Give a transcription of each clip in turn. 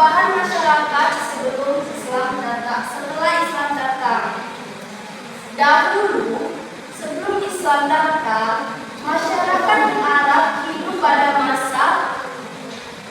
perubahan masyarakat sebelum Islam datang, setelah Islam datang. Dahulu, sebelum Islam datang, masyarakat Arab hidup pada masa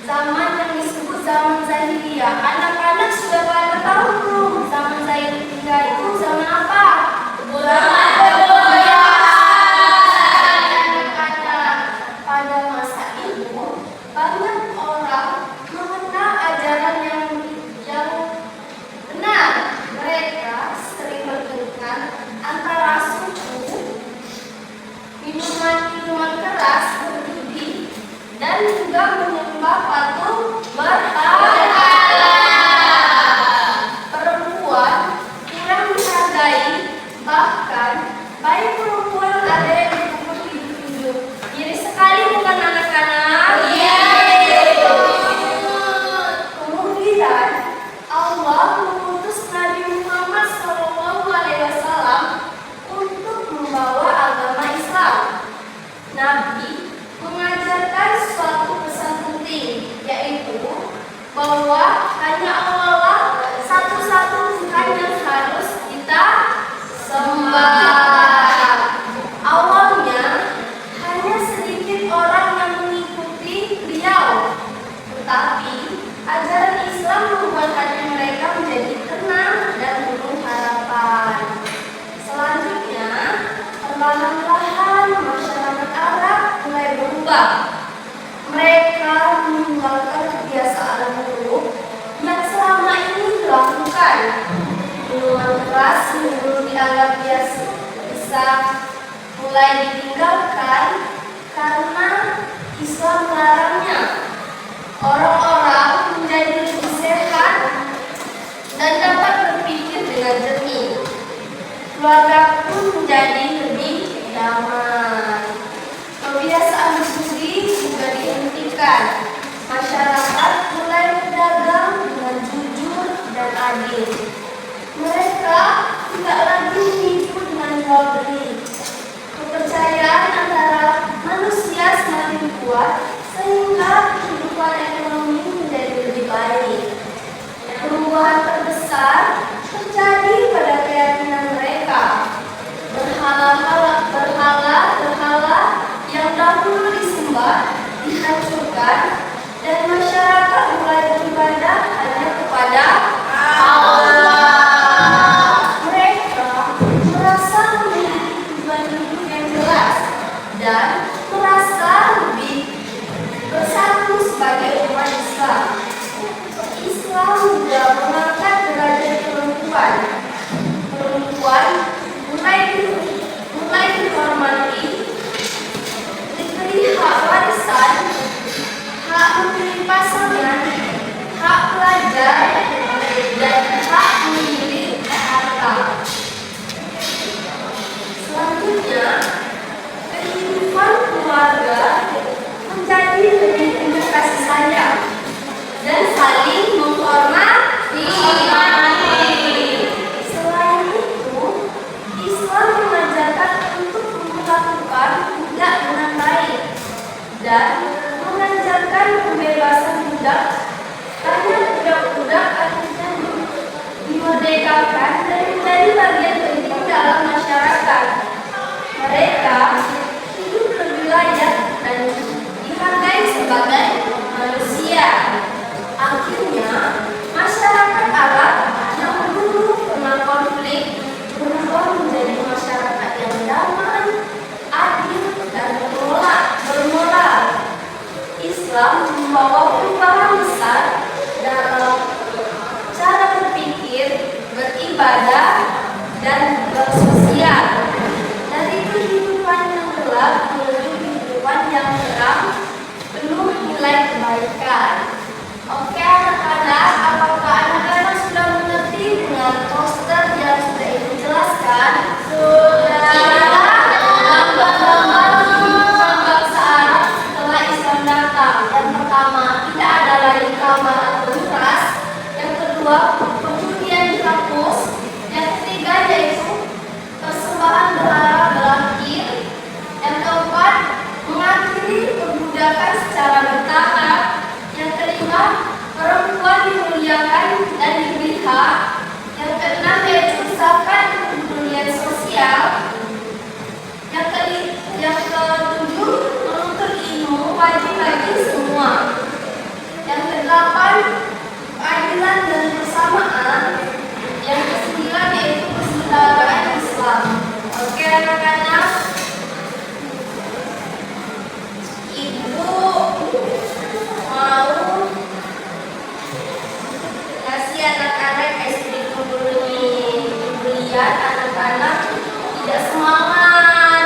zaman yang disebut zaman Jahiliyah. Anak-anak sudah pada tahu belum zaman Jahiliyah itu zaman apa? Zaman anak-anak pada masa itu banyak orang mengenal ajaran yang benar. Mereka sering bertengkar antara suku, minuman keras, berjudi, dan juga menyembah patung berhala. Perempuan kurang dihargai, bahkan bayi perempuan ada yang dikubur hidup-hidup. Iri sekali bukan anak-anak? Iya. Kemudian Allah mengutus Nabi Muhammad SAW untuk membawa agama Islam. Nabi mengajarkan suatu pesan penting, yaitu bahwa hanya Allah satu-satu Tuhan yang harus kita sembah. Awalnya hanya sedikit orang yang mengikuti beliau, tetapi ajaran Islam membuat hati mereka menjadi tenang dan penuh harapan. Selanjutnya, perlahan-lahan masyarakat Arab mulai berubah. Mereka meninggalkan kebiasaan buruk yang selama dihapuskan. Minuman keras yang dulu dianggap biasa bisa mulai ditinggalkan karena Islam melarangnya. Orang-orang menjadi lebih sehat dan dapat berpikir dengan jernih. Keluarga pun menjadi lebih damai. Kebiasaan mencuri juga dihentikan. Masyarakat mulai berdagang dengan jujur dan adil. Mereka tidak lagi menipu dengan jual beli. Kepercayaan antara manusia semakin kuat sehingga kehidupan ekonomi menjadi lebih baik. Perubahan terbesar terjadi pada keyakinan mereka. Berhala yang dahulu disembah dihancurkan dan masyarakat mulai beribadah hanya kepada Allah. Mereka merasa memiliki tujuan hidup yang jelas dan merasa lebih bersatu sebagai umat Islam. Islam juga mengangkat derajat perempuan. Perempuan mulai dihormati, diberi hak warisan, hak memilih pasangan, hak belajar, dan hak memilih harta. Selanjutnya, kehidupan keluarga menjadi lebih penuh kasih sayang dan saling menghormati. Selain itu, Islam mengajarkan untuk melakukan budak dengan baik dan mengajarkan pembebasan budak karena budak-budak akhirnya dimerdekakan dan menjadi bagian penting dalam masyarakat. Mereka hidup lebih layak dan dihargai sebagai manusia. Akhirnya, masyarakat Arab yang dulu pernah konflik berubah menjadi masyarakat yang damai, adil, dan bermoral. Islam membawa perubahan besar dalam cara berpikir, beribadah, dan bersosial. Dari kehidupan yang gelap menuju kehidupan yang terang, penuh nilai kebaikan. Oke anak-anak, apakah anak-anak sudah mengerti dengan poster yang sudah ibu jelaskan? Sudah. Gambar-gambar kehidupan bangsa Arab setelah Islam datang. Yang pertama, tidak ada lagi kamar atau keras. Yang kedua, perjudian dihapus. Yang ketiga yaitu persembahan berhala berakhir. Yang keempat, mengakhiri perbudakan secara bertahap. Yang kelima, perempuan dimuliakan dan diberi hak. Yang keenam yaitu zakat untuk kemuliaan sosial. Yang ketujuh, menuntut ilmu wajib bagi semua. Yang kedelapan, keadilan dan persamaan. Yang kesembilan yaitu persaudaraan Islam. Oke anak-anak, Ibu mau kasih anak-anak ekstrim dulu nih. Lihat anak-anak tidak semangat.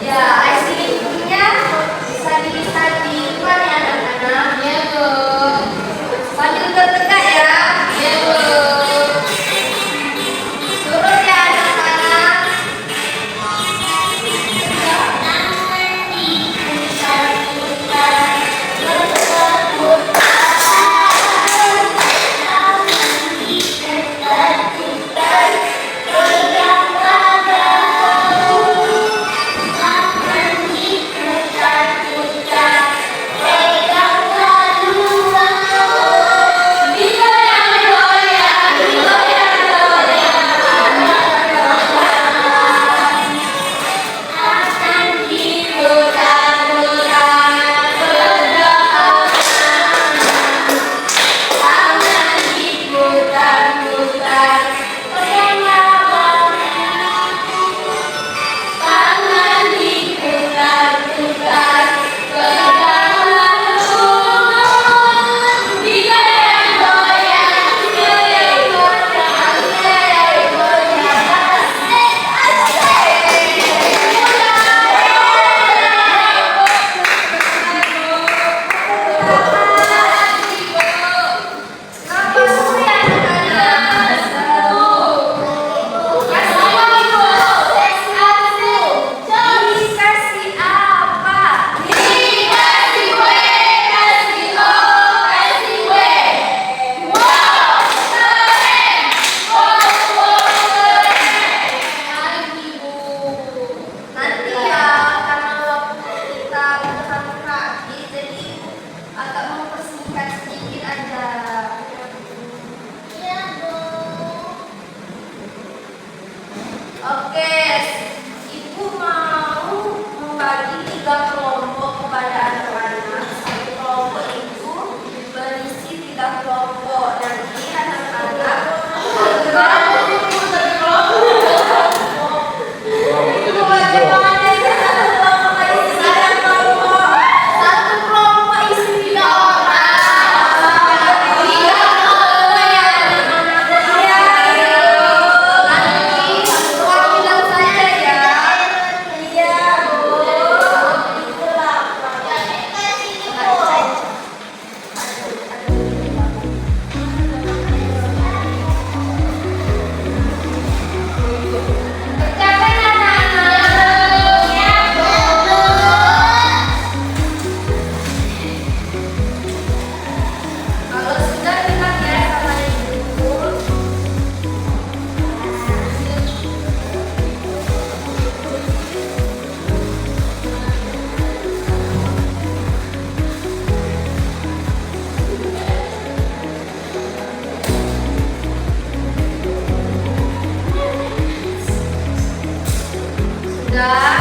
Ya, ekstrimnya bisa dilihat di depan ya anak-anak. Ya Bu. Sambil bertegak ya. Ya Bu. Turun ya anak-anak. Oke, Ibu mau membagi 3 kelompok kepada anak-anak. Satu kelompok itu berisi 3 kelompok. Nanti anak-anak satu kelompok isi 3 orang. Kalau sudah kita ya sama ibu. Sudah.